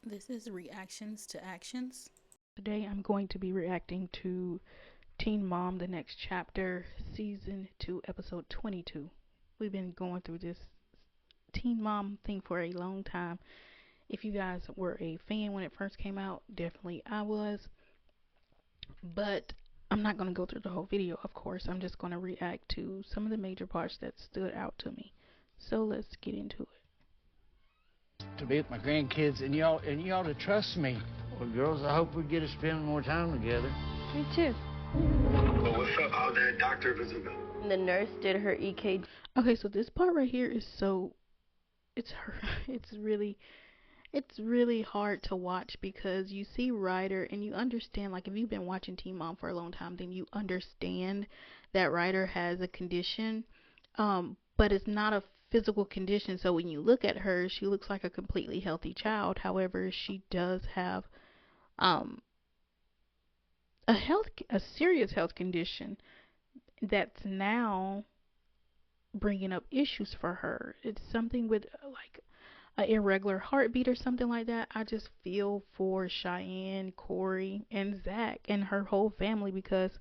This is Reactions to Actions. Today I'm going to be reacting to Teen Mom, the Next Chapter, Season 2, Episode 22. We've been going through this Teen Mom thing for a long time. If you guys were a fan when it first came out, definitely I was. But I'm not going to go through the whole video, of course. I'm just going to react to some of the major parts that stood out to me. So let's get into it. To be with my grandkids, and y'all to trust me. Well, girls, I hope we get to spend more time together. Me too. Well, what's up? How'd that doctor visit go? The nurse did her EKG. Okay, so this part right here is it's really hard to watch because you see Ryder and you understand, like, if you've been watching Teen Mom for a long time, then you understand that Ryder has a condition, but it's not a physical condition. So when you look at her, she looks like a completely healthy child. However, she does have a serious health condition that's now bringing up issues for her. It's something with like an irregular heartbeat or something like that. I just feel for Cheyenne, Corey, and Zach and her whole family, because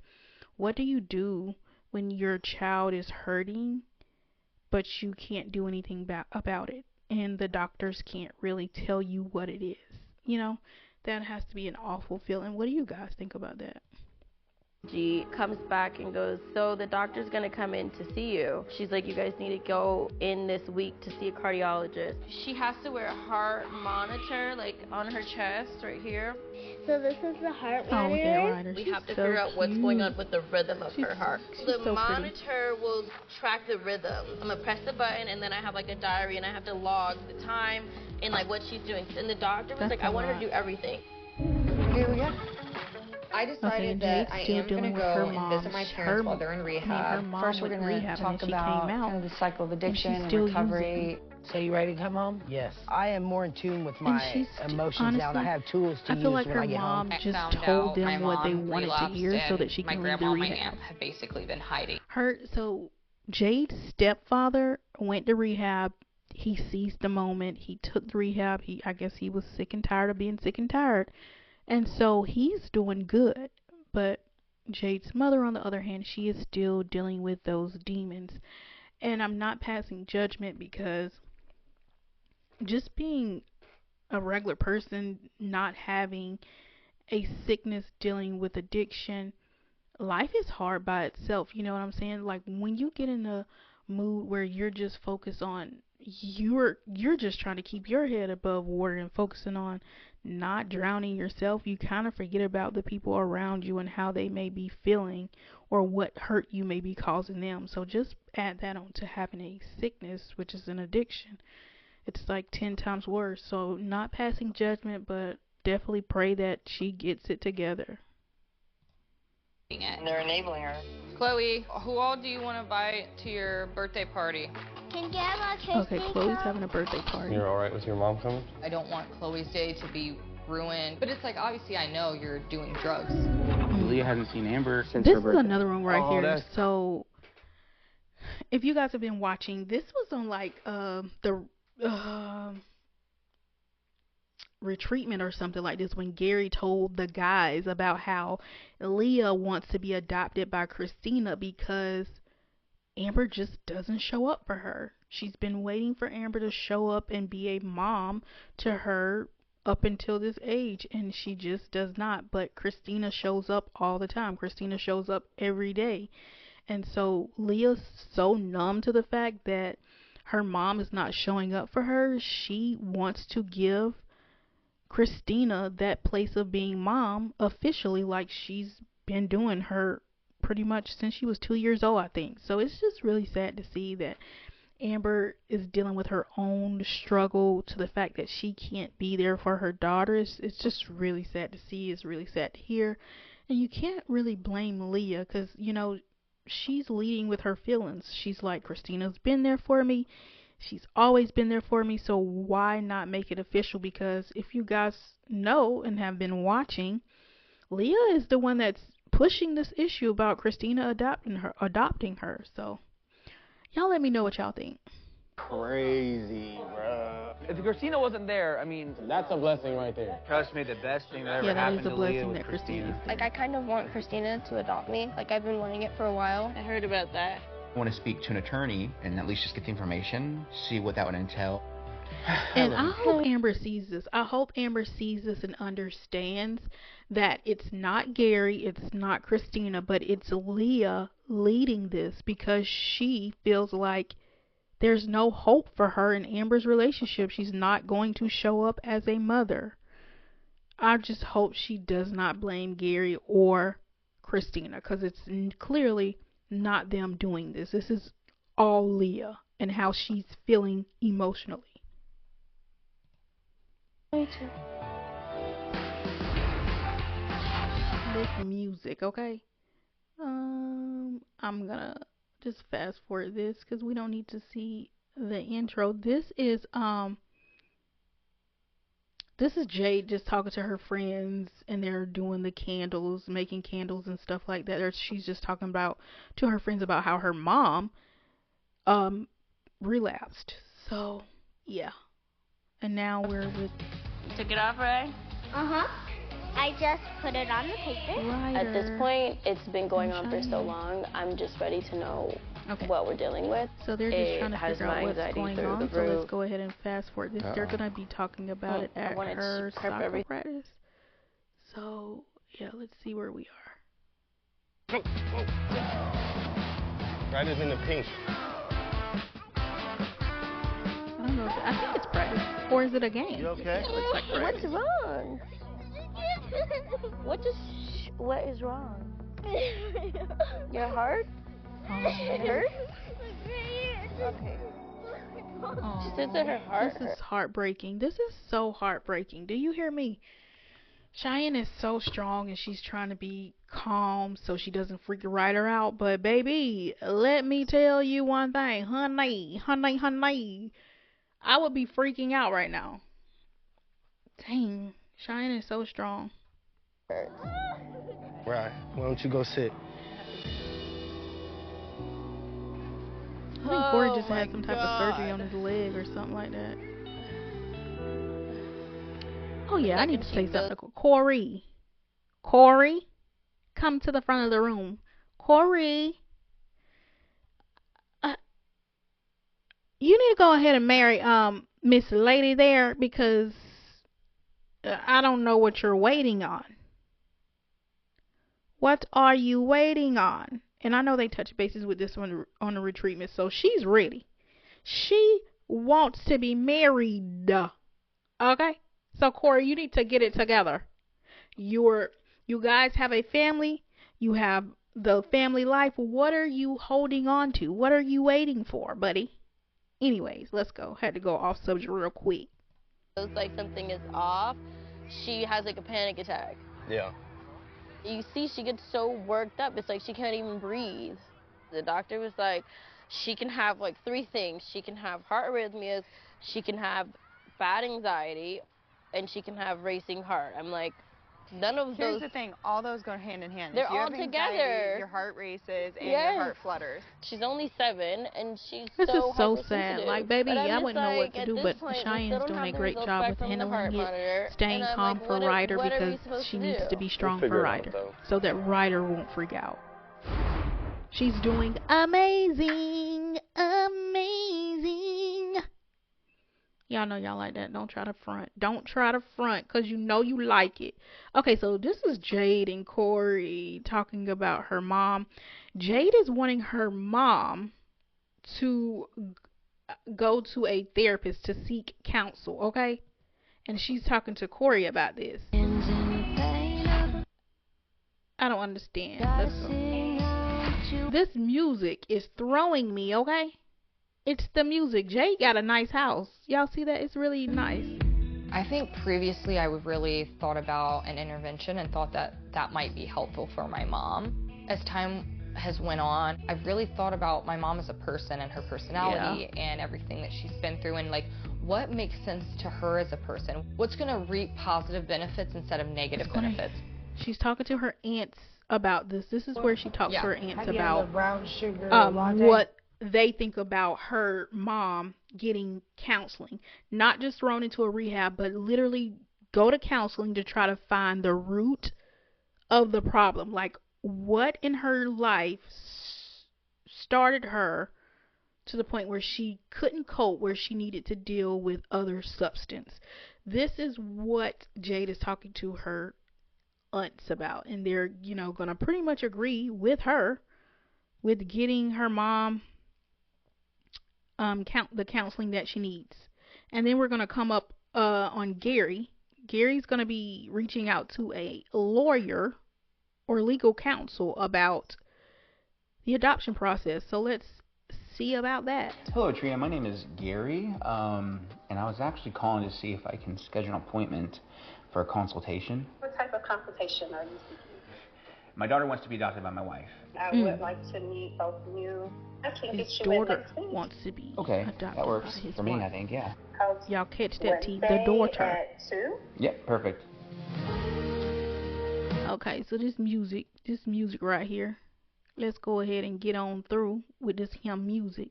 what do you do when your child is hurting but you can't do anything about it, and the doctors can't really tell you what it is? You know, that has to be an awful feeling. What do you guys think about that? She comes back and goes, so the doctor's gonna come in to see you. She's like, you guys need to go in this week to see a cardiologist. She has to wear a heart monitor, like on her chest right here. So this is the heart Oh, monitor. okay, Ryder. We She's have to so figure out what's cute. going on with the rhythm of her heart. She's The so monitor will track the rhythm. I'm gonna press the button, and then I have like a diary, and I have to log the time and like what she's doing. And the doctor was like, I want her to do everything. Here we go. I decided that I am going to go and visit my parents while they're in rehab. First, we're going to talk about kind of the cycle of addiction and recovery. So you ready to come home? Yes. I am more in tune with my emotions now, and I have tools to I use feel like when her I get mom home. just told them what they wanted to hear so that she can leave the My grandma and my rehab. aunt have basically been hiding. So Jade's stepfather went to rehab. He seized the moment. He took the rehab. I guess he was sick and tired of being sick and tired. And so he's doing good. But Jade's mother, on the other hand, she is still dealing with those demons. And I'm not passing judgment, because just being a regular person, not having a sickness, dealing with addiction, life is hard by itself. You know what I'm saying? Like, when you get in a mood where you're just focused on, you're just trying to keep your head above water and focusing on not drowning yourself, you kind of forget about the people around you and how they may be feeling or what hurt you may be causing them. So just add that on to having a sickness, which is an addiction. It's like 10 times worse. So not passing judgment, but definitely pray that she gets it together. They're enabling her. Chloe, who all do you want to invite to your birthday party? Can Grandma Okay, Chloe's having a birthday party. You're alright with your mom coming? I don't want Chloe's day to be ruined, but it's like, obviously I know you're doing drugs. Leah hasn't seen Amber since This her is birthday. another one right here. So if you guys have been watching, this was on like the retreatment or something like this, when Gary told the guys about how Leah wants to be adopted by Christina because Amber just doesn't show up for her. She's been waiting for Amber to show up and be a mom to her up until this age, and she just does not. But Christina shows up all the time. Christina shows up every day. And so Leah's so numb to the fact that her mom is not showing up for her. She wants to give Christina that place of being mom officially, like she's been doing her pretty much since she was 2 years old, I think. So it's just really sad to see that Amber is dealing with her own struggle, to the fact that she can't be there for her daughters. It's just really sad to see. It's really sad to hear. And you can't really blame Leah, because, you know, she's leading with her feelings. She's like, Christina's been there for me. She's always been there for me. So why not make it official? Because if you guys know and have been watching, Leah is the one that's pushing this issue about Christina adopting her. So y'all let me know what y'all think. Crazy, bro. If Christina wasn't there, I mean, That's a blessing right there. trust me, the best thing that ever happened to Leah was Christina. Like, I kind of want Christina to adopt me. Like, I've been wanting it for a while. I heard about that. I want to speak to an attorney and at least just get the information, see what that would entail. And I hope Amber sees this. I hope Amber sees this and understands that it's not Gary, it's not Christina, but it's Leah leading this because she feels like there's no hope for her in Amber's relationship. She's not going to show up as a mother. I just hope she does not blame Gary or Christina because it's clearly not them doing this. This is all Leah and how she's feeling emotionally. Me too. This music, okay? I'm gonna just fast forward this because we don't need to see the intro. This is Jade just talking to her friends and they're doing the candles, making candles and stuff like that. Or she's just talking to her friends about how her mom relapsed. So yeah. And now we're with... You took it off, right? Uh-huh. I just put it on the paper. At this point, it's been going on for so long, I'm just ready to know what we're dealing with. So they're just trying to figure out what's going on. So let's go ahead and fast forward this. They're going to be talking about it at her soccer practice. So, yeah, let's see where we are. Right is in the pink. I don't know. I think it's practice. Or is it a game? You okay? It looks like practice. What's wrong? What is wrong? Your heart? It hurts? Okay. She said that her heart This is heartbreaking. This is so heartbreaking. Do you hear me? Cheyenne is so strong and she's trying to be calm so she doesn't freak the writer out. But baby, let me tell you one thing. Honey. I would be freaking out right now. Dang. Cheyenne is so strong. Right. Why don't you go sit? I think Corey just had some type of surgery on his leg or something like that. Oh yeah, I need to say something. Corey, come to the front of the room. Corey, you need to go ahead and marry Miss Lady there because I don't know what you're waiting on. What are you waiting on? And I know they touch bases with this one on the retreatment, so she's ready. She wants to be married. Okay? So Corey, you need to get it together. You guys have a family. You have the family life. What are you holding on to? What are you waiting for, buddy? Anyways, let's go. Had to go off subject real quick. It's like something is off. She has like a panic attack. Yeah. You see, she gets so worked up. It's like she can't even breathe. The doctor was like, she can have like 3 things. She can have heart arrhythmias, she can have bad anxiety, and she can have racing heart. I'm like, none of those. Here's the thing, all those go hand in hand. They're if you all have together. Anxiety, your heart races and your heart flutters. She's only 7 and she's this so is so sad. Like, baby, I wouldn't know what to do, but Cheyenne's doing a great job with handling it, staying calm for Ryder because she needs to be strong for Ryder so that Ryder won't freak out. She's doing amazing. Y'all know y'all like that. Don't try to front. Don't try to front because you know you like it. Okay, so this is Jade and Corey talking about her mom. Jade is wanting her mom to go to a therapist to seek counsel, okay? And she's talking to Corey about this. I don't understand. Let's go. This music is throwing me, okay? It's the music. Jade got a nice house. Y'all see that? It's really nice. I think previously I would really thought about an intervention and thought that that might be helpful for my mom. As time has went on, I've really thought about my mom as a person and her personality and everything that she's been through and like what makes sense to her as a person. What's going to reap positive benefits instead of negative benefits. She's talking to her aunts about this. This is where she talks to her aunts about brown sugar what they think about her mom getting counseling, not just thrown into a rehab, but literally go to counseling to try to find the root of the problem. Like, what in her life started her to the point where she couldn't cope, where she needed to deal with other substance. This is what Jade is talking to her aunts about, and they're, going to pretty much agree with her with getting her mom the counseling that she needs. And then we're going to come up on Gary. Gary's going to be reaching out to a lawyer or legal counsel about the adoption process. So let's see about that. Hello, Trina. My name is Gary, and I was actually calling to see if I can schedule an appointment for a consultation. What type of consultation are you seeking? My daughter wants to be adopted by my wife. I would like to meet both of you. I can his get you in daughter next week. wants to be adopted. That works for me, I think, yeah. Y'all catch that, T? The Wednesday daughter. at 2? Yep, perfect. Okay, so this music right here. Let's go ahead and get on through with this hymn music.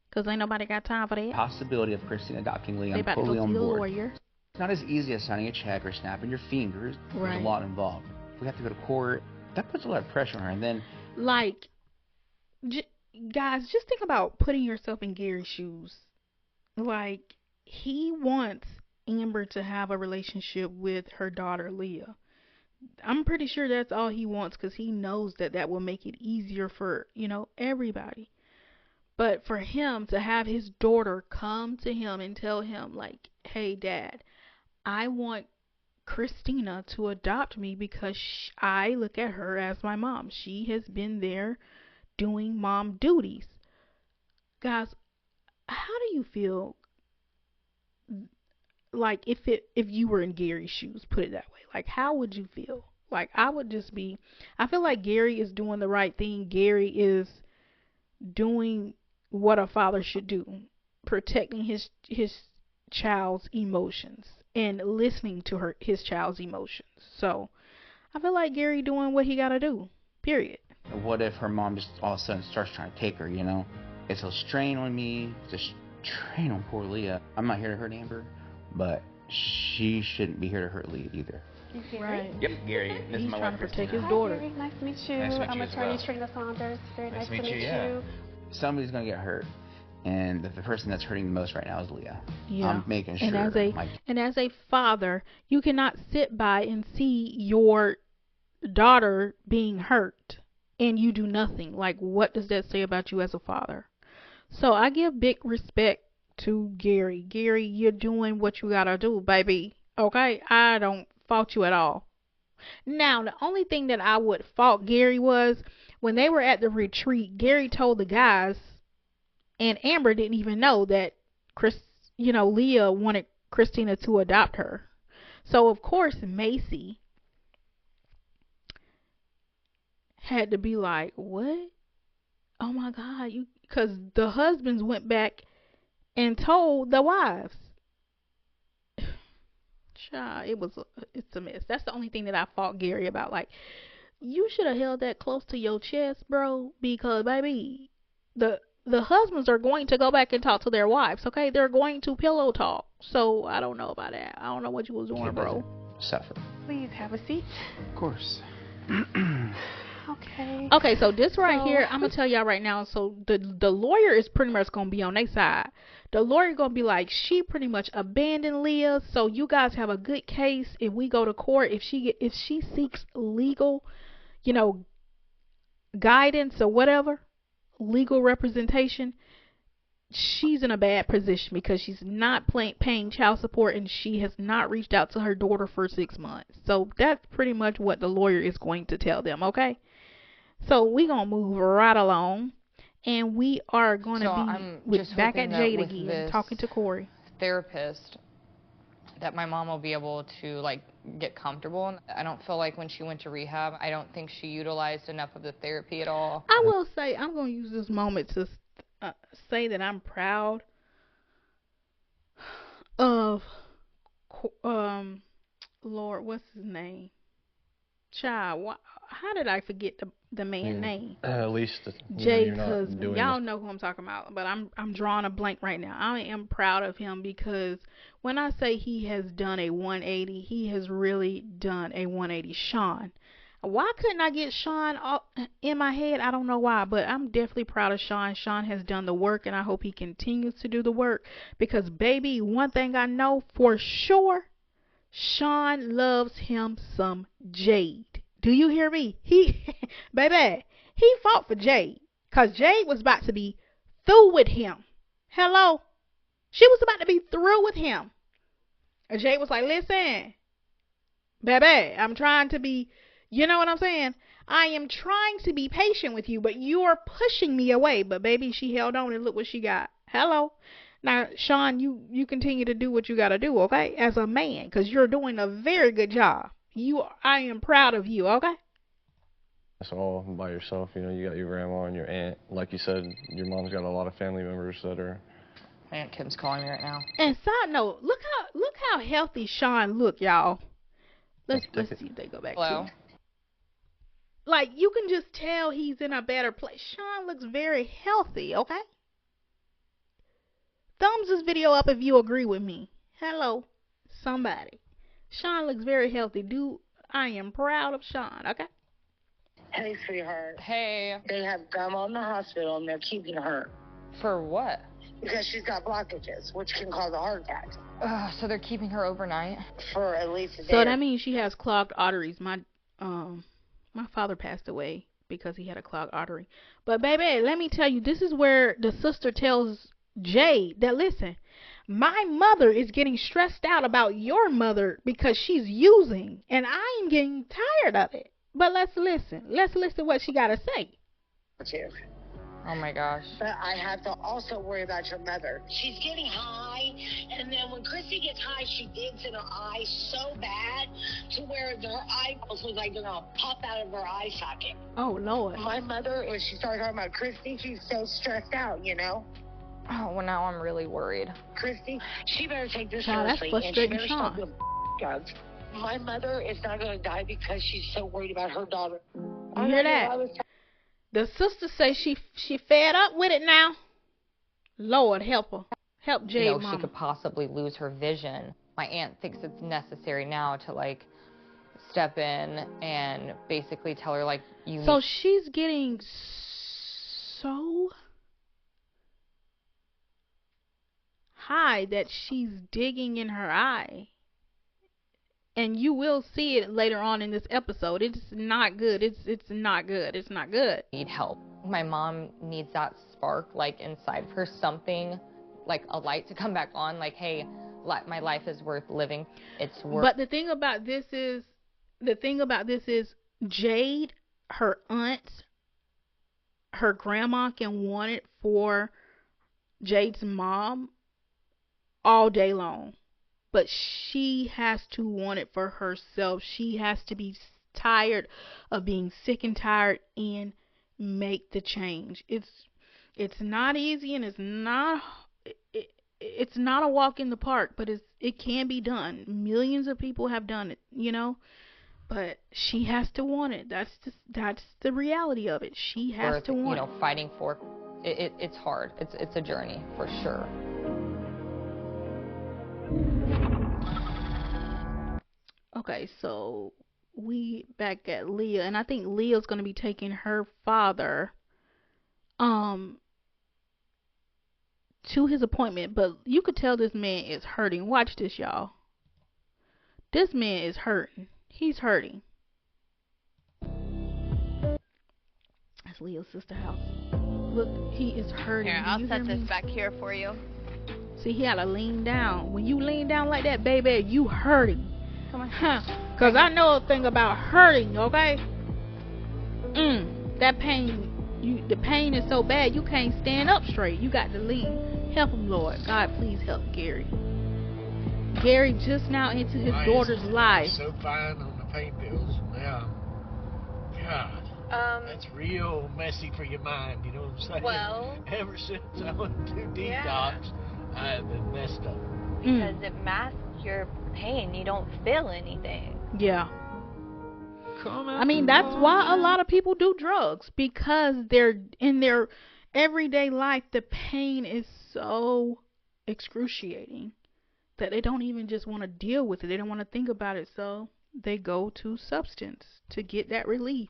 Because ain't nobody got time for that. Possibility of Christine adopting Lee, They I'm about totally to go on see a board. lawyer. It's not as easy as signing a check or snapping your fingers. Right. There's a lot involved. If we have to go to court, that puts a lot of pressure on her. And then, like, guys, just think about putting yourself in Gary's shoes. Like, he wants Amber to have a relationship with her daughter Leah. I'm pretty sure that's all he wants, because he knows that will make it easier for, everybody. But for him to have his daughter come to him and tell him, like, hey, Dad, I want Christina to adopt me because I look at her as my mom. She has been there doing mom duties. Guys, how do you feel like if you were in Gary's shoes, put it that way? Like, how would you feel? Like, I feel like Gary is doing the right thing. Gary is doing what a father should do, protecting his child's emotions and listening to his child's emotions. So I feel like Gary doing what he gotta do, period. what if her mom just all of a sudden starts trying to take her, It's a strain on me. It's a strain on poor Leah. I'm not here to hurt Amber, but she shouldn't be here to hurt Leah either. Right. Yep, Gary. This He's is my trying wife, to protect Christina. his daughter. Hi, Gary. Nice to meet you. Nice to meet I'm you as attorney well. Trina Saunders. Very nice to meet you. Yeah. Somebody's gonna get hurt, and the person that's hurting the most right now is Leah. Yeah. I'm making sure. And as a father, you cannot sit by and see your daughter being hurt and you do nothing. Like, what does that say about you as a father? So I give big respect to Gary. Gary, you're doing what you gotta do, baby. Okay? I don't fault you at all. Now, the only thing that I would fault Gary was when they were at the retreat, Gary told the guys, and Amber didn't even know that Leah wanted Christina to adopt her. So of course Macy had to be like, what? Oh my God, because the husbands went back and told the wives. Child, it's a mess. That's the only thing that I fought Gary about. Like, you should have held that close to your chest, bro, because baby, the husbands are going to go back and talk to their wives, okay? They're going to pillow talk. So I don't know about that. I don't know what you was doing, bro. Suffer. Please have a seat. Of course. Okay, so this right here, I'm gonna tell y'all right now. So the lawyer is pretty much gonna be on their side. The lawyer gonna be like, she pretty much abandoned Leah, so you guys have a good case. If we go to court, if she seeks legal, guidance or whatever, legal representation, she's in a bad position because she's not paying child support and she has not reached out to her daughter for 6 months. So that's pretty much what the lawyer is going to tell them, okay? So we're going to move right along, and we are going to be back at Jade again, talking to Corey. Therapist, that my mom will be able to, get comfortable. I don't feel like when she went to rehab, I don't think she utilized enough of the therapy at all. I will say, I'm going to use this moment to say that I'm proud of, Lord, what's his name? Child, how did I forget the man's name? At least Jade's husband. Y'all know who I'm talking about, but I'm drawing a blank right now. I am proud of him because when I say he has done a 180, he has really done a 180. Sean. Why couldn't I get Sean in my head? I don't know why, but I'm definitely proud of Sean. Sean has done the work, and I hope he continues to do the work because, baby, one thing I know for sure, Sean loves him some Jade. Do you hear me? Baby, he fought for Jade because Jade was about to be through with him. Hello? She was about to be through with him. And Jade was like, listen, baby, I'm trying to be, you know what I'm saying? I am trying to be patient with you, but you are pushing me away. But, baby, she held on and look what she got. Hello? Now, Sean, you continue to do what you got to do, okay, as a man, because you're doing a very good job. I am proud of you, okay? It's all by yourself. You know, you got your grandma and your aunt. Like you said, your mom's got a lot of family members that are... Aunt Kim's calling me right now. And side note, look how healthy Sean look, y'all. Let's see if they go back to. Like, you can just tell he's in a better place. Sean looks very healthy, okay? Thumbs this video up if you agree with me. Hello, somebody. Sean looks very healthy. Dude, I am proud of Sean, okay? Hey, sweetheart. Hey. They have grandma in the hospital and they're keeping her. For what? Because she's got blockages, which can cause a heart attack. So they're keeping her overnight? For at least a day. So that means she has clogged arteries. My father passed away because he had a clogged artery. But baby, let me tell you, this is where the sister tells Jade that, listen, my mother is getting stressed out about your mother because she's using, and I am getting tired of it. But let's listen. Let's listen what she got to say. Oh my gosh. But I have to also worry about your mother. She's getting high, and then when Christy gets high, she digs in her eye so bad to where her eyeballs look like they're going to pop out of her eye socket. Oh, Lord. My mother, when she started talking about Christy, she's so stressed out, you know? Oh, well, now I'm really worried. Christy, she better take this That's seriously, and she better stop Sean. doing drugs. My mother is not going to die because she's so worried about her daughter. You hear that? The sister says she fed up with it now. Lord, help her. Help Jade, you know, mama. She could possibly lose her vision. My aunt thinks it's necessary now to, like, step in and basically tell her, like, you So she's getting so high that she's digging in her eye. And you will see it later on in this episode. It's not good. It's not good. It's not good. Need help. My mom needs that spark, like, inside of her, something, like a light to come back on. Like, hey, my life is worth living. It's worth. But the thing about this is Jade, her aunts, her grandma can want it for Jade's mom all day long. But she has to want it for herself. She has to be tired of being sick and tired and make the change. It's not easy, and it's not a walk in the park, but it can be done. Millions of people have done it, you know. But she has to want it. That's the reality of it. She has to want it. You know, fighting for it's hard. It's a journey for sure. Okay, so we back at Leah, and I think Leah's gonna be taking her father to his appointment, but you could tell this man is hurting. Watch this, y'all. This man is hurting. He's hurting. That's Leah's sister's house. Look, he is hurting. Here, I'll set this back here for you. See, he had to lean down. When you lean down like that, baby, you hurting. Come on. Because I know a thing about hurting, okay? That pain, the pain is so bad, you can't stand up straight. You got to lean. Help him, Lord. God, please help Gary. Gary just now into his daughter's life. So fine on the pain pills. Yeah. God. That's real messy for your mind, you know what I'm saying? Well. Ever since I went through detox, I have been messed up. Because it masks your pain. You don't feel anything. Yeah. I mean, that's why a lot of people do drugs, because they're in their everyday life, the pain is so excruciating that they don't even just want to deal with it. They don't want to think about it, so they go to substance to get that relief.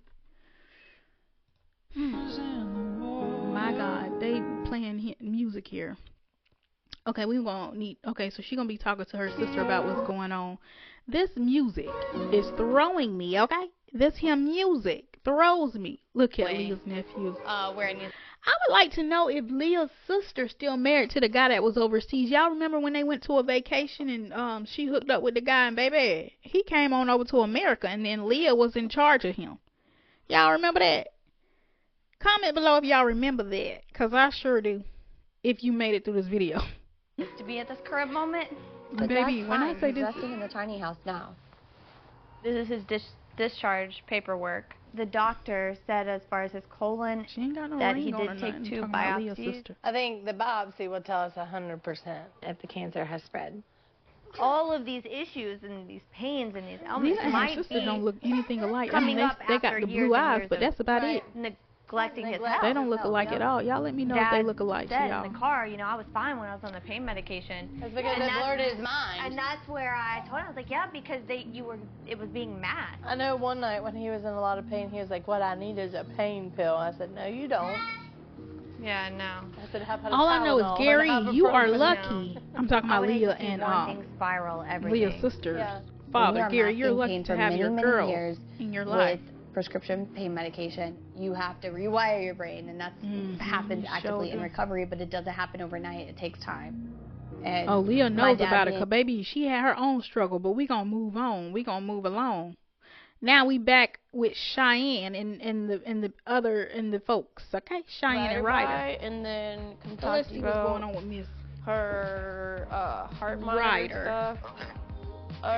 My God, they playing music here. Okay, we gonna need. Okay, so she gonna be talking to her sister about what's going on. This music is throwing me. Okay, this here music throws me. Look at Leah's nephew. I would like to know if Leah's sister still married to the guy that was overseas. Y'all remember when they went to a vacation and she hooked up with the guy, and baby, he came on over to America, and then Leah was in charge of him. Y'all remember that? Comment below if y'all remember that, because I sure do, if you made it through this video. To be at this current moment. But baby, that's when fine. I say He's this, resting in the tiny house now. This is his discharge paperwork. The doctor said, as far as his colon, she ain't got no that ring he on did or take nothing, 2 talking about Leah's biopsies. sister. I think the biopsy will tell us 100% if the cancer has spread. All of these issues and these pains and these ailments Leah and her sister don't look anything alike. I mean, they got the blue eyes, but that's about it. Neglecting his health. They don't look alike at all. Y'all let me know if they look alike to Dad y'all. in the car, you know, I was fine when I was on the pain medication. That's because they blurred his mind. And that's where I told him, I was like, yeah, because it was being masked. I know one night when he was in a lot of pain, he was like, what I need is a pain pill. I said, no, you don't. Yeah, no. I said, how about all I know is, Gary, you are lucky. I'm talking about Leah Leah and Leah's sister. Yeah. Father, Gary, you're lucky to have your girl in your life. Prescription pain medication, you have to rewire your brain, and that's happens actively in recovery, but it doesn't happen overnight. It takes time. And Leah knows about it, 'cause baby, she had her own struggle, but we gonna move on. We gonna move along. Now we back with Cheyenne and the folks, okay? Cheyenne and Ryder. Right, and then let's see what's going on with Miss her heart monitor stuff. All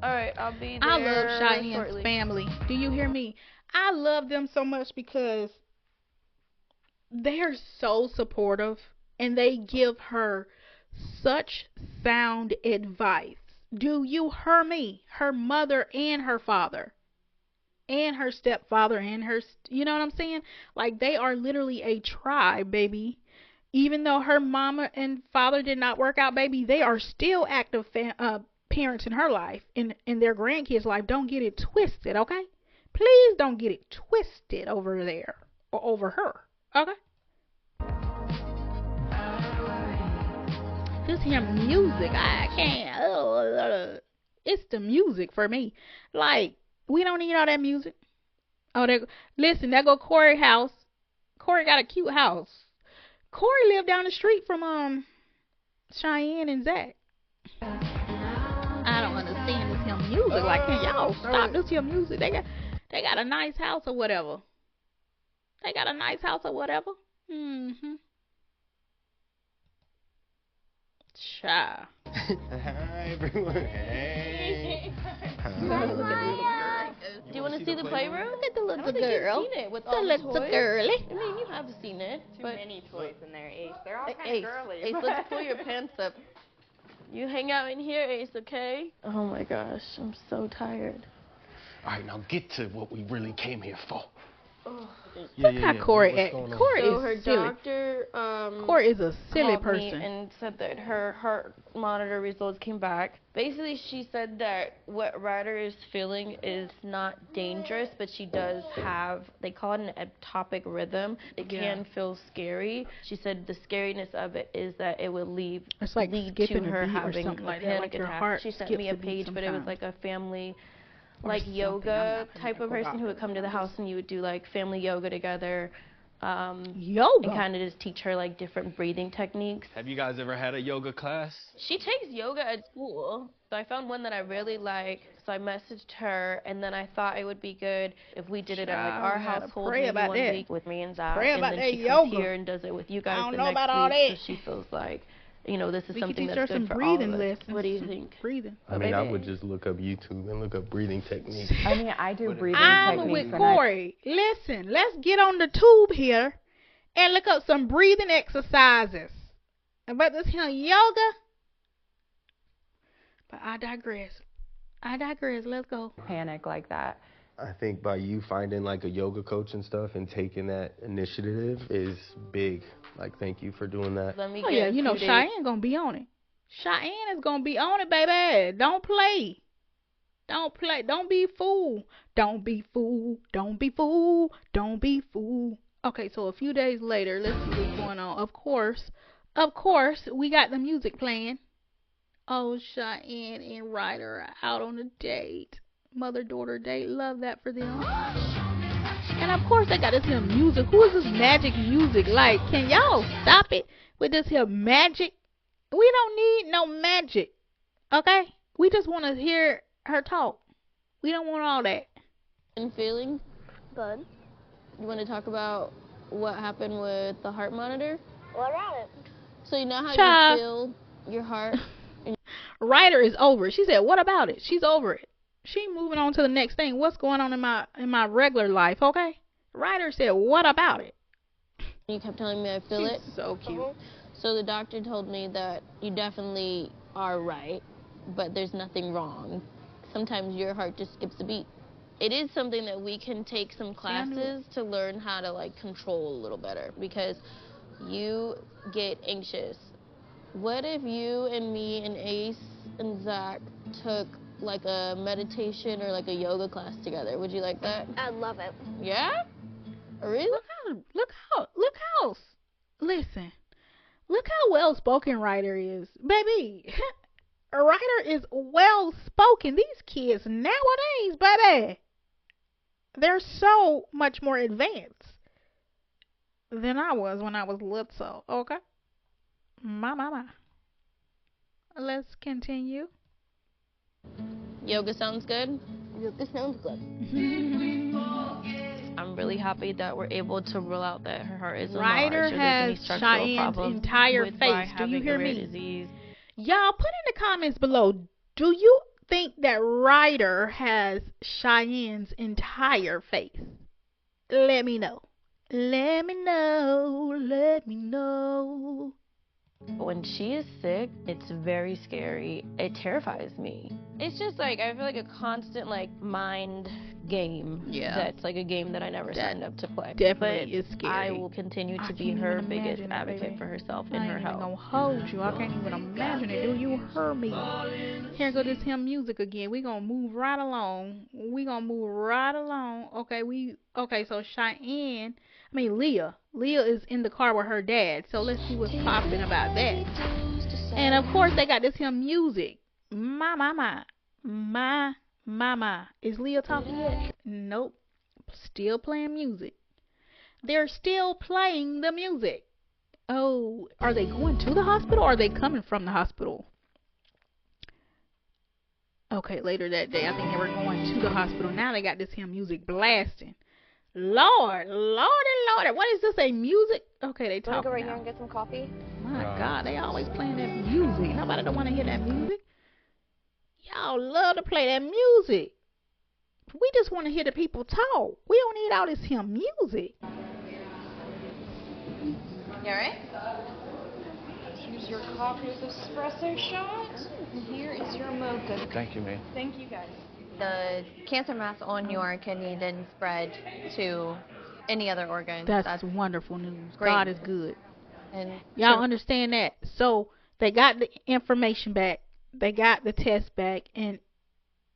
right, I'll be there. I love Cheyenne's shortly. family. Do you hear me? I love them so much because they're so supportive and they give her such sound advice. Do you hear me? Her mother and her father and her stepfather and her, you know what I'm saying? Like, they are literally a tribe, baby. Even though her mama and father did not work out, baby, they are still active parents in her life, in their grandkids' life. Don't get it twisted, okay? Please don't get it twisted over there or over her, okay? This here music, I can't. It's the music for me. Like, we don't need all that music. Oh, listen, there go Corey house. Corey got a cute house. Corey lived down the street from Cheyenne and Zach. I don't understand this here music. Like, can y'all stop this here music? They got a nice house or whatever. Cha. Hi, everyone. Hey. Do you want to see the playroom? Look at the little I don't think girl. you've seen it with The all the little toys. girly. I mean, you have seen it. Too but many toys in there, Ace. They're all kind Ace, of girly. Ace, let's pull your pants up. You hang out in here, Ace, okay? Oh my gosh, I'm so tired. All right, now get to what we really came here for. Look how Corey acts. Corey So is her silly. doctor Corey is a silly called me person. and said that her heart monitor results came back. Basically, she said that what Ryder is feeling is not dangerous, but she does have, they call it an ectopic rhythm. It can feel scary. She said the scariness of it is that it would lead to her having a panic attack. She sent me a page, but it was like a family like yoga type of person who would come to the house, and you would do like family yoga together. Yoga? And kind of just teach her like different breathing techniques. Have you guys ever had a yoga class? She takes yoga at school. So I found one that I really like. So I messaged her, and then I thought it would be good if we did it at like our household maybe one week with me and Zach. And then she comes here and does it with you guys the next week. So she feels like, you know, this is something that's good for all of us. What do you think? Breathing. I mean, I would just look up YouTube and look up breathing techniques. I mean, I do breathing I'm techniques. with Corey. Listen, let's get on the tube here and look up some breathing exercises. About this here yoga. But I digress. Let's go. Panic like that. I think by you finding like a yoga coach and stuff and taking that initiative is big. Like, thank you for doing that. Oh yeah, you know Cheyenne gonna be on it. Cheyenne is gonna be on it, baby. Don't play. Don't play. Don't be fool. Don't be fool. Don't be fool. Don't be fool. Okay, so a few days later, let's see what's going on. Of course, we got the music playing. Oh, Cheyenne and Ryder are out on a date. Mother-daughter date. Love that for them. And of course, they got this here music. Who is this magic music? Like, can y'all stop it with this here magic? We don't need no magic. Okay? We just want to hear her talk. We don't want all that. And feeling? Good. You want to talk about what happened with the heart monitor? What about it? So you know how Child. you feel your heart? Ryder is over it. She said, what about it? She's over it. She moving on to the next thing. What's going on in my regular life, okay? Ryder said, what about it? You kept telling me I feel it. So cute. So the doctor told me that you definitely are right, but there's nothing wrong. Sometimes your heart just skips a beat. It is something that we can take some classes to learn how to like control a little better, because you get anxious. What if you and me and Ace and Zach took like a meditation or like a yoga class together? Would you like that? I'd love it. Yeah? Really? Listen, look how well spoken Ryder is, baby. Ryder is well spoken. These kids nowadays, baby, they're so much more advanced than I was when I was little. Okay, my. Let's continue. Yoga sounds good? Yoga sounds good. I'm really happy that we're able to rule out that her heart is enlarged. Ryder has Cheyenne's entire face. Do you hear me? Disease. Y'all put in the comments below, do you think that Ryder has Cheyenne's entire face? Let me know. Let me know. Let me know. When she is sick, it's very scary. It terrifies me. It's just like, I feel like a constant like mind game. Yeah. That's like a game that I never signed up to play. Definitely is scary. I will continue to be her biggest advocate for herself and her health. I ain't even gonna hold you. I can't even imagine it. Do you hear me? Here go this hymn music again. We gonna move right along. Okay, so Leah is in the car with her dad. So let's see what's popping about that. And of course they got this hymn music. My. Is Leah talking yet? Nope. Still playing music. They're still playing the music. Oh, are they going to the hospital or are they coming from the hospital? Okay, later that day, I think they were going to the hospital. Now they got this hymn music blasting. Lordy. What is this, a music? Okay, they talking Wanna go right now. here and get some coffee? My God, they always playing that music. Nobody don't want to hear that music. Y'all love to play that music. We just want to hear the people talk. We don't need all this hymn music. You alright? Here's your coffee with espresso shot. And here is your mocha. Thank you, man. Thank you, guys. The cancer mass on your kidney didn't spread to any other organ. That's wonderful news. Great. God is good. And y'all understand that? So they got the information back. They got the test back, and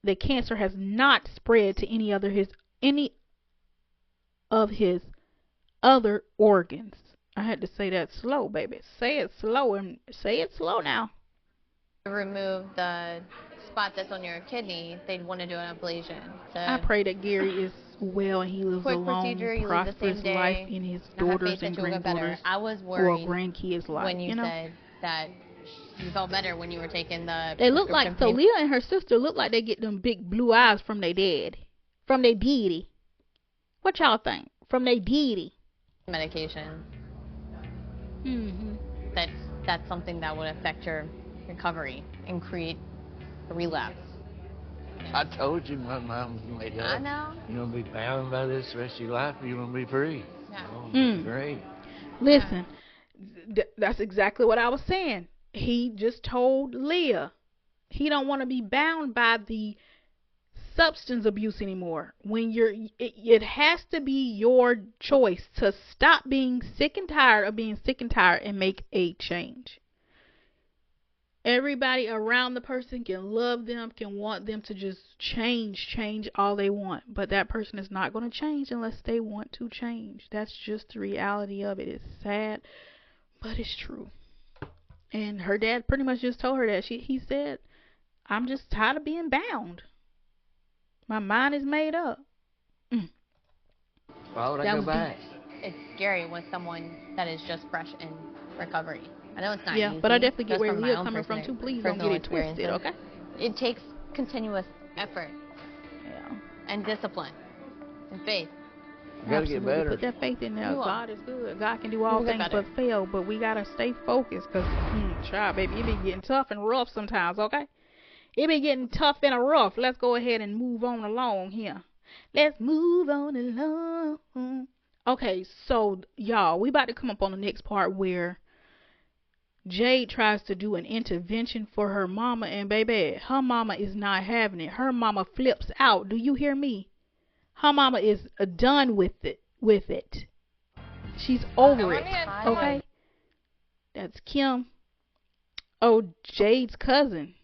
the cancer has not spread to any of his other organs. I had to say that slow, baby. Say it slow and say it slow now. to remove the spot that's on your kidney, they'd want to do an ablation. So I pray that Gary is well and he lives a long, prosperous life in his daughters and granddaughters I was worried grandkids' life. when you said that you felt better when you were taking the They look like, so Leah and her sister look like they get them big blue eyes from their dad, from their deity. What y'all think? From their deity. Medication. Mm-hmm. That's something that would affect your recovery and create a relapse. I told you my mom's made up. I know. You're going to be bound by this the rest of your life, or you're going to be free. Yeah. Oh, great. Listen, that's exactly what I was saying. He just told Leah he don't want to be bound by the substance abuse anymore. When it has to be your choice to stop being sick and tired of being sick and tired and make a change. Everybody around the person can love them, can want them to just change all they want. But that person is not going to change unless they want to change. That's just the reality of it. It's sad, but it's true. And her dad pretty much just told her that. He said, I'm just tired of being bound. My mind is made up. Why would I go back? It's scary with someone that is just fresh in recovery. I know it's not easy. But I definitely get where Leah's coming from too. Please don't get it twisted, okay? It takes continuous effort. And discipline. And faith. You gotta get better. Put that faith in there. God is good. God can do all things but fail. But we gotta stay focused. Because, child, baby, it be getting tough and rough sometimes, okay? It be getting tough and rough. Let's go ahead and move on along here. Let's move on along. Okay, so, y'all, we about to come up on the next part where Jade tries to do an intervention for her mama, and baby, her mama is not having it. Her mama flips out. Do you hear me? Her mama is done with it. She's over it. Okay? That's Kim. Oh, Jade's cousin.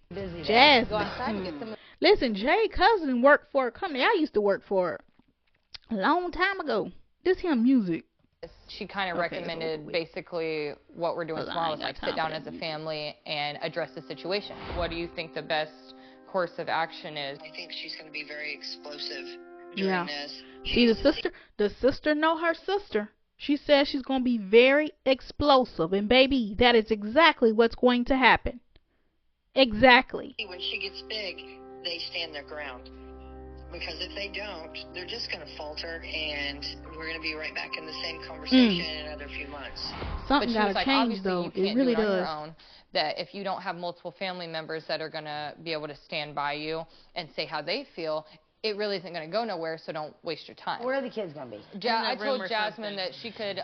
Jasmine. Listen, Jade's cousin worked for a company I used to work for a long time ago. This here music. She kind of recommended basically what we're doing tomorrow is like sit down as a family and address the situation. What do you think the best course of action is? I think she's going to be very explosive during this. See, the sister know her sister. She says she's going to be very explosive. And baby, that is exactly what's going to happen. Exactly. When she gets big, they stand their ground. Because if they don't, they're just going to falter, and we're going to be right back in the same conversation in another few months. Something got to change, though. It really does. Your own, that if you don't have multiple family members that are going to be able to stand by you and say how they feel, it really isn't going to go nowhere, so don't waste your time. Where are the kids going to be? I told Jasmine that she could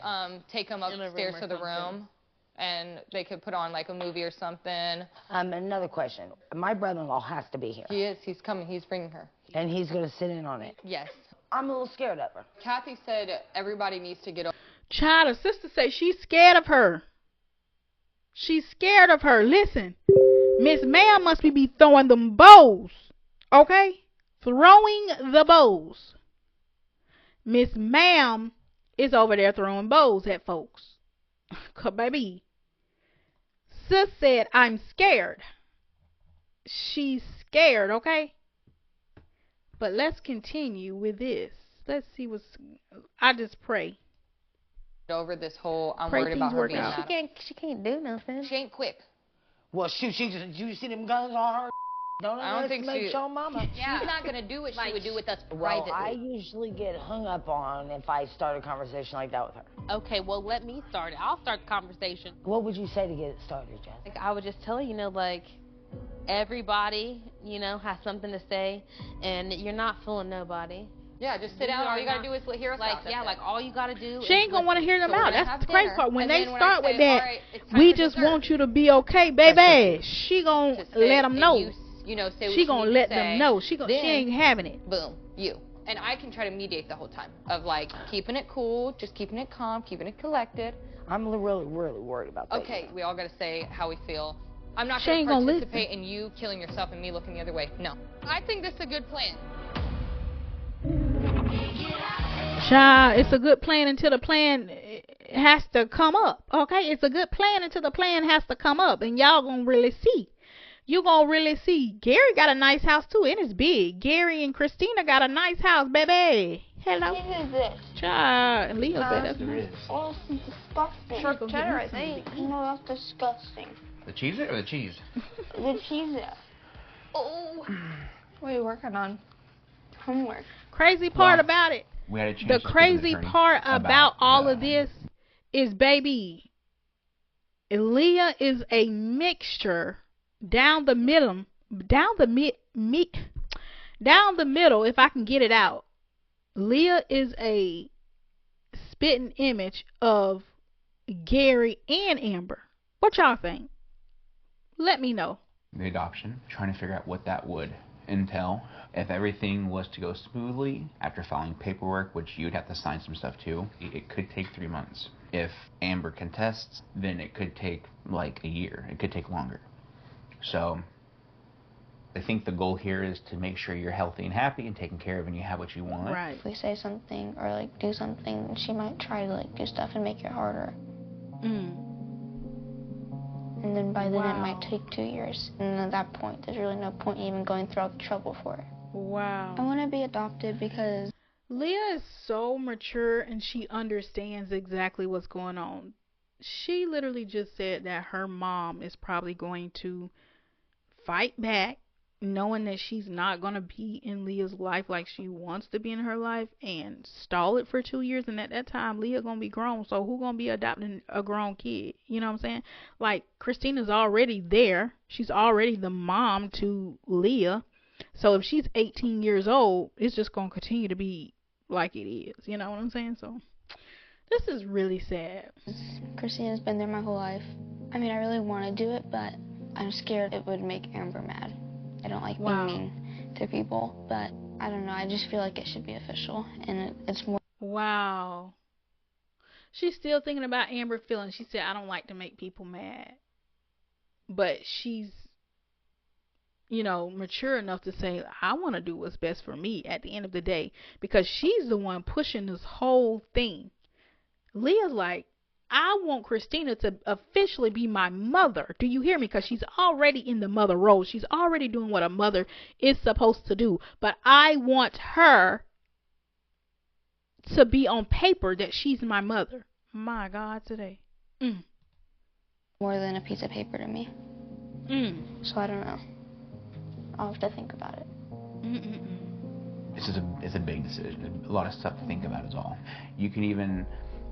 take them upstairs to the room, and they could put on like a movie or something. Another question. My brother-in-law has to be here. He is. He's coming. He's bringing her. And he's going to sit in on it. Yes. I'm a little scared of her. Kathy said everybody needs to get over. Child, her sister say she's scared of her. She's scared of her. Listen, Miss Ma'am must be throwing them bows. Okay? Throwing the bows. Miss Ma'am is over there throwing bows at folks. Cause baby, sis said, I'm scared. She's scared, okay? But let's continue with this. Let's see I just pray. Over this whole, I'm worried about her being mad. She can't do nothing. She ain't quick. Well, shoot, you see them guns on her? I don't think she. Show mama. Yeah. She's not gonna do what she would do with us privately. Well, I usually get hung up on if I start a conversation like that with her. Okay, well, let me start it. I'll start the conversation. What would you say to get it started, Jess? Like, I would just tell her, like, everybody, has something to say, and you're not fooling nobody. Yeah, just sit down. All you gotta do is hear us out. Yeah, like all you gotta do. She ain't gonna want to hear them out. That's the crazy part. When they start with that, we just want you to be okay, baby. She gonna let them know. Say she gonna let them know. She ain't having it. Boom, you. And I can try to mediate the whole time of like keeping it cool, just keeping it calm, keeping it collected. I'm really worried about that. Okay, we all gotta say how we feel. I'm not gonna participate in you killing yourself and me looking the other way. No. I think this is a good plan. Child, it's a good plan until the plan has to come up. Okay, it's a good plan until the plan has to come up, and y'all gonna really see. You gonna really see. Gary got a nice house too, and it's big. Gary and Christina got a nice house, baby. Hello. What is this? Child, and Leo said that's nice. Oh, it's disgusting. Sharp cheddar, I think. No, that's disgusting. The cheese or the cheese? The cheese. Oh. What are you working on? Homework. Crazy part about it. We had a chance the crazy part about all of this is, baby, Leah is a mixture down the middle, if I can get it out. Leah is a spitting image of Gary and Amber. What y'all think? Let me know. The adoption, trying to figure out what that would entail. If everything was to go smoothly after filing paperwork, which you'd have to sign some stuff too, it could take 3 months. If Amber contests, then it could take like a year. It could take longer. So I think the goal here is to make sure you're healthy and happy and taken care of and you have what you want. Right. If we say something or like do something, she might try to like do stuff and make it harder. And then by then it might take 2 years. And at that point, there's really no point in even going through all the trouble for it. Wow. I want to be adopted because Leah is so mature and she understands exactly what's going on. She literally just said that her mom is probably going to fight back, knowing that she's not going to be in Leah's life like she wants to be in her life, and stall it for 2 years. And at that time, Leah going to be grown. So who going to be adopting a grown kid? You know what I'm saying? Like, Christina's already there. She's already the mom to Leah. So if she's 18 years old, it's just going to continue to be like it is. You know what I'm saying? So this is really sad. Christina's been there my whole life. I mean, I really want to do it, but I'm scared it would make Amber mad. I don't like being mean to people, but I don't know. I just feel like it should be official, and it's more. Wow. She's still thinking about Amber's feelings. She said, I don't like to make people mad. But she's, you know, mature enough to say, I want to do what's best for me at the end of the day, because she's the one pushing this whole thing. Leah's like, I want Christina to officially be my mother. Do you hear me? Because she's already in the mother role. She's already doing what a mother is supposed to do. But I want her to be on paper that she's my mother. My God, today. More than a piece of paper to me. So I don't know. I'll have to think about it. It's a big decision. A lot of stuff to think about is all. You can even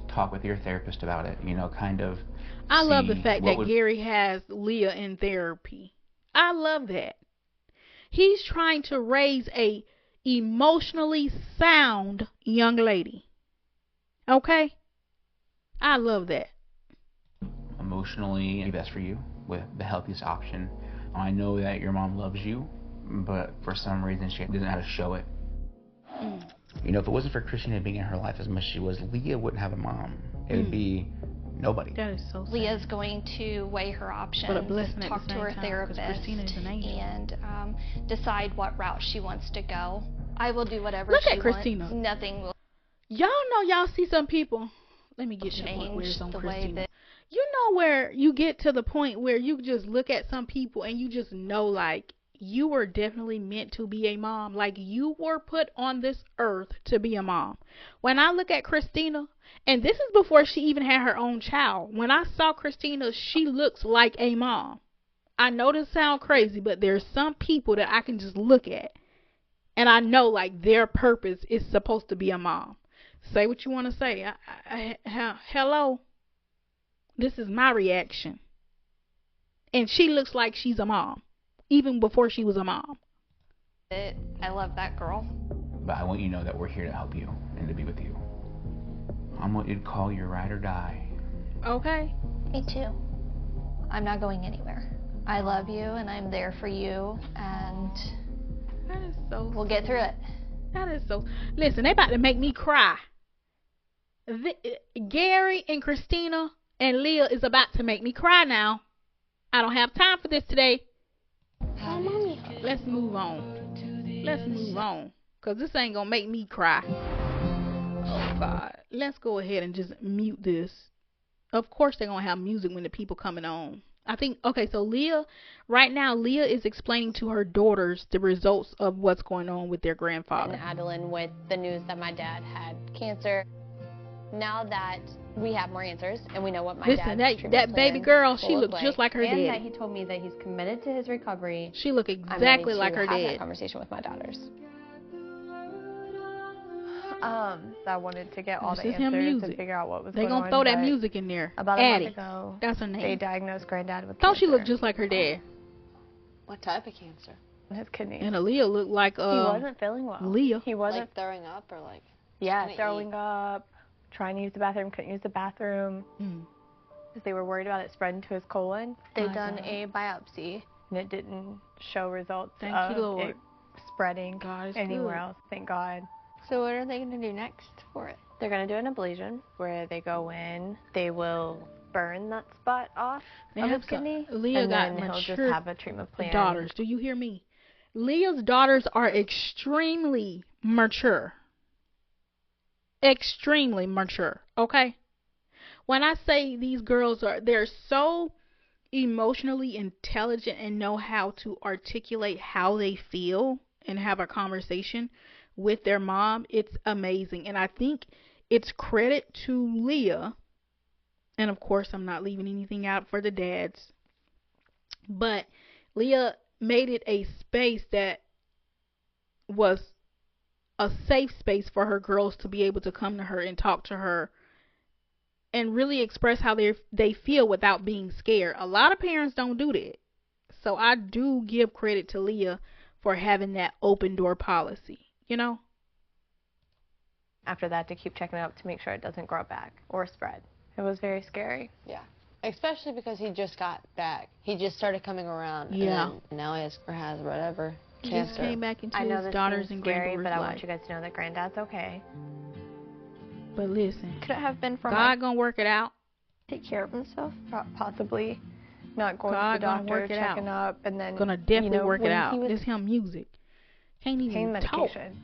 talk with your therapist about it, you know, kind of. I love the fact that Gary has Leah in therapy. I love that. He's trying to raise a emotionally sound young lady. Okay? I love that. Emotionally best for you, with the healthiest option. I know that your mom loves you, but for some reason she doesn't know how to show it. You know, if it wasn't for Christina being in her life as much as she was, Leah wouldn't have a mom. It would be nobody. That is so sad. Leah's going to weigh her options, talk to her therapist, and decide what route she wants to go. I will do whatever she wants. Look at Christina. Nothing will. Y'all know, y'all see some people. Let me get to the point where it's on Christina. You know where you get to the point where you just look at some people and you just know, like, you were definitely meant to be a mom. Like, you were put on this earth to be a mom. When I look at Christina, and this is before she even had her own child, when I saw Christina, she looks like a mom. I know this sounds crazy, but there's some people that I can just look at and I know, like, their purpose is supposed to be a mom. Say what you want to say. Hello. This is my reaction. And she looks like she's a mom, even before she was a mom. I love that girl. But I want you to know that we're here to help you and to be with you. I'm what you'd call your ride or die. Okay. Me too. I'm not going anywhere. I love you and I'm there for you, and that is so we'll get through it. That is so. Listen, they about to make me cry. Gary and Christina and Leah is about to make me cry now. I don't have time for this today. Let's move on. Let's move on. Because this ain't going to make me cry. Oh, God. Let's go ahead and just mute this. Of course they're going to have music when the people coming on. I think, okay, so right now, Leah is explaining to her daughters the results of what's going on with their grandfather. And Adeline with the news that my dad had cancer. Now that we have more answers and we know what my dad's that baby girl, she looked just like her dad. And that he told me that he's committed to his recovery. She looked exactly like her dad. I'm ready to have that conversation with my daughters. I wanted to get all the answers and figure out what was going on. They're going to throw that music in there. About a month ago, that's her name. They diagnosed Granddad with cancer. Don't she look just like her dad? What type of cancer? His kidneys. And Aaliyah looked like he wasn't feeling well. Leah. He wasn't like throwing up or like throwing up, trying to use the bathroom, couldn't use the bathroom. Because they were worried about it spreading to his colon. They've done a biopsy and it didn't show results. Thank you, Lord. It spreading anywhere else, thank God. So what are they going to do next for it? They're going to do an ablation where they go in, they will burn that spot off of his kidney, Leah and got then he'll just mature have a treatment plan. daughters. Do you hear me? Leah's daughters are extremely mature. Extremely mature, okay? When I say these girls they're so emotionally intelligent and know how to articulate how they feel and have a conversation with their mom, it's amazing. And I think it's credit to Leah. And of course, I'm not leaving anything out for the dads. But Leah made it a space that was a safe space for her girls to be able to come to her and talk to her and really express how they feel without being scared. A lot of parents don't do that. So I do give credit to Leah for having that open door policy, you know? After that, to keep checking it up to make sure it doesn't grow back or spread. It was very scary. Yeah. Especially because he just got back. He just started coming around. Yeah. And then now he has whatever. He cancer. just came back into I know his this daughters seems and scary, granddaughter's but I life. want you guys to know that Granddad's okay. But listen, Could it have been from God gonna work it out. take care of himself? Possibly. Not going God to the gonna doctor, work it checking out. up, and then Gonna definitely work it when out. he was This him music. Can't even pain talk. medication.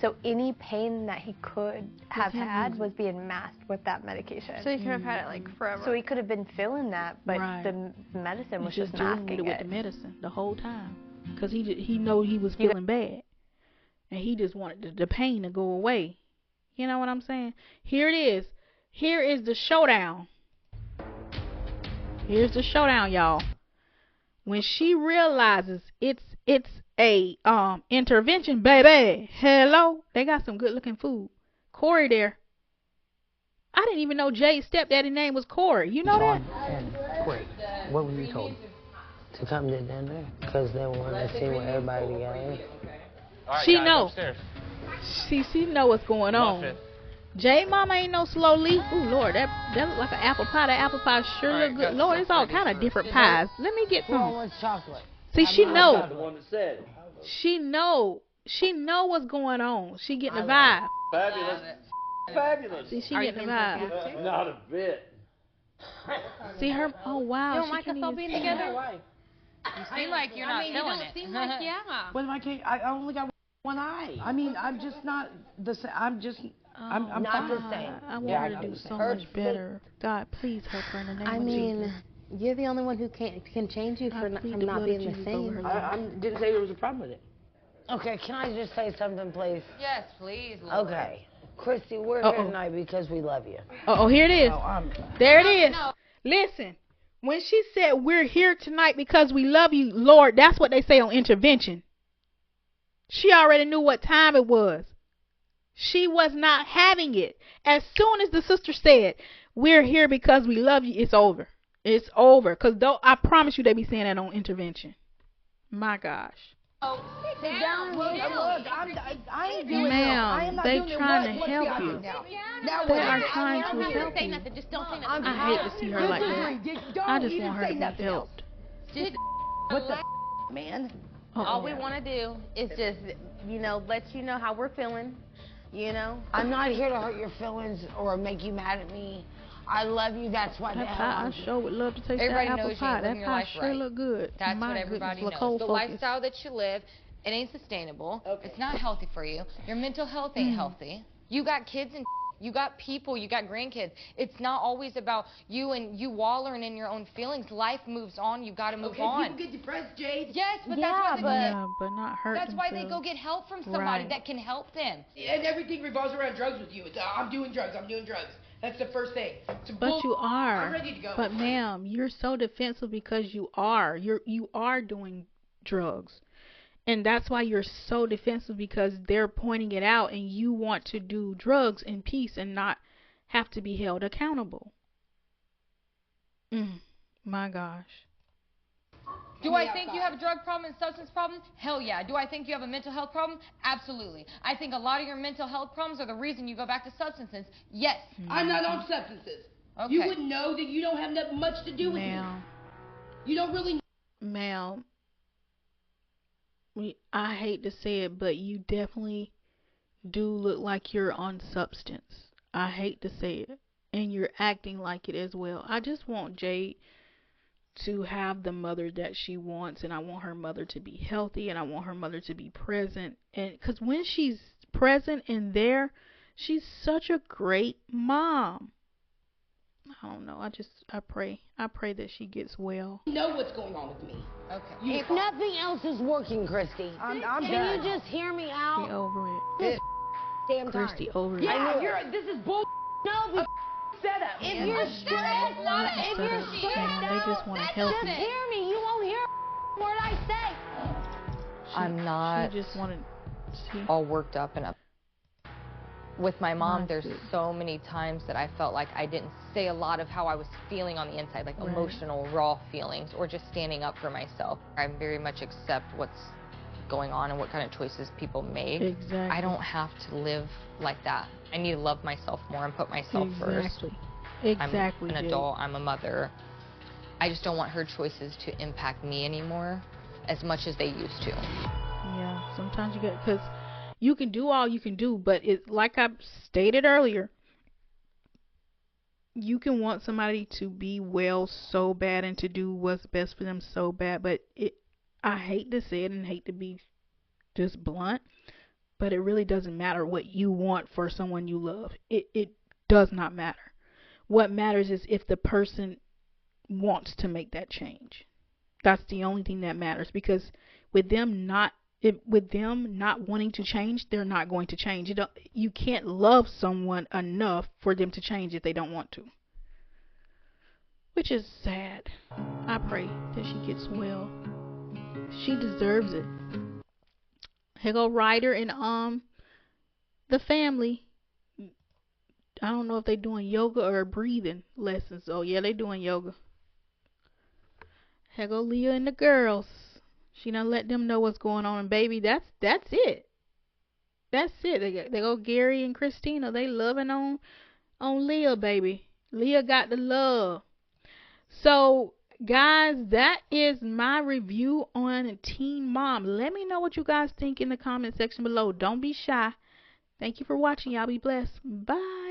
So any pain that he could have him had music. was being masked with that medication. So he could have had it like forever. So he could have been feeling that, but Right. the medicine was He's just dealing masking with it with the medicine the whole time, because he know he was feeling bad, and he just wanted the pain to go away. You know what I'm saying? Here it is. Here is the showdown. Here's the showdown, y'all. When she realizes it's a intervention, baby. Hello, they got some good looking food. Corey there. I didn't even know Jay's stepdaddy name was Corey. You know that? And wait, what were you told? To come to dinner? Because they wanted to see what everybody together. She know. She know what's going on. Jay mama ain't no slow leaf. Ooh, Lord, that look like an apple pie. That apple pie sure look good. Lord, it's all kind of different pies. Let me get some. What's chocolate? See, she know. The one that said. She know what's going on. She getting the vibe. Fabulous. Fabulous. See, she getting the vibe. Not a bit. See her? Oh wow. You don't like us all being together? You seem like you're not feeling it. Seem like, yeah. What am I only got one eye. I mean, I'm just not the same. I'm not fine. the same. I want her to do so much better. God, please help her in the name of Jesus. You're the only one who can change you from not being the same. I didn't say there was a problem with it. Okay, can I just say something, please? Yes, please, Lord. Okay. Christy, we're here tonight because we love you. Oh, here it is. There it is. Listen, when she said we're here tonight because we love you, Lord, that's what they say on intervention. She already knew what time it was. She was not having it. As soon as the sister said, we're here because we love you, it's over. It's over. Because I promise you they be saying that on intervention. My gosh. Oh, sit down. Look, I ain't doing Ma'am, they trying to help you. They are trying to help Say you. nothing. Just don't say I nothing. hate to see her like that. I just want her to be helped. Just what the man? All we want to do is just, let you know how we're feeling. I'm not here to hurt your feelings or make you mad at me. I love you. That's why the hell I sure would love to taste Everybody that apple knows pie. you That living your pie life sure right. look good. That's My what everybody goodness, knows. The focus. lifestyle that you live, it ain't sustainable. Okay. It's not healthy for you. Your mental health ain't healthy. You got kids and you got people, you got grandkids. It's not always about you and you wallowing in your own feelings. Life moves on. You got to move on. People get depressed, Jade. Yes, but that's why but not hurt that's why they themselves. go get help from somebody Right. that can help them. And everything revolves around drugs with you. It's, I'm doing drugs. That's the first thing. But you are. I'm ready to go. But ma'am, you're so defensive because you are. You are doing drugs. And that's why you're so defensive, because they're pointing it out and you want to do drugs in peace and not have to be held accountable. My gosh. Do I think you have a drug problem and substance problem? Hell yeah. Do I think you have a mental health problem? Absolutely. I think a lot of your mental health problems are the reason you go back to substances. Yes. I'm not on substances. Okay. You wouldn't know that you don't have that much to do with me. You don't really. Ma'am, I hate to say it, but you definitely do look like you're on substance. I hate to say it. And you're acting like it as well. I just want Jade to have the mother that she wants, and I want her mother to be healthy, and I want her mother to be present. And because when she's present and there, she's such a great mom. I don't know. I pray that she gets well. You know what's going on with me. Okay. If nothing else is working, Christy, I'm can done. you just hear me out? She over it. This damn time. Christy over it. Yeah, this is bull. No, setup. If you're stressed, they just want to help just you. hear me. You won't hear a word I say. I'm not She just wanted all worked up and up. With my mom, there's so many times that I felt like I didn't say a lot of how I was feeling on the inside, like emotional, raw feelings, or just standing up for myself. I very much accept what's going on and what kind of choices people make. Exactly. I don't have to live like that. I need to love myself more and put myself first. Exactly. I'm an adult. I'm a mother. I just don't want her choices to impact me anymore as much as they used to. Yeah, sometimes you get, because you can do all you can do, but it, like I stated earlier, you can want somebody to be well so bad and to do what's best for them so bad, but I hate to say it and hate to be just blunt, but it really doesn't matter what you want for someone you love. It does not matter. What matters is if the person wants to make that change. That's the only thing that matters, because with them not wanting to change, they're not going to change. You can't love someone enough for them to change if they don't want to, which is sad. I pray that she gets well. She deserves it. Here go Ryder and the family. I don't know if they're doing yoga or breathing lessons. Oh yeah, they doing yoga. Here go Leah and the girls. She done let them know what's going on, and baby, that's it. That's it. They go Gary and Christina. They loving on Leah, baby. Leah got the love. So guys, that is my review on Teen Mom. Let me know what you guys think in the comment section below. Don't be shy. Thank you for watching. Y'all be blessed. Bye.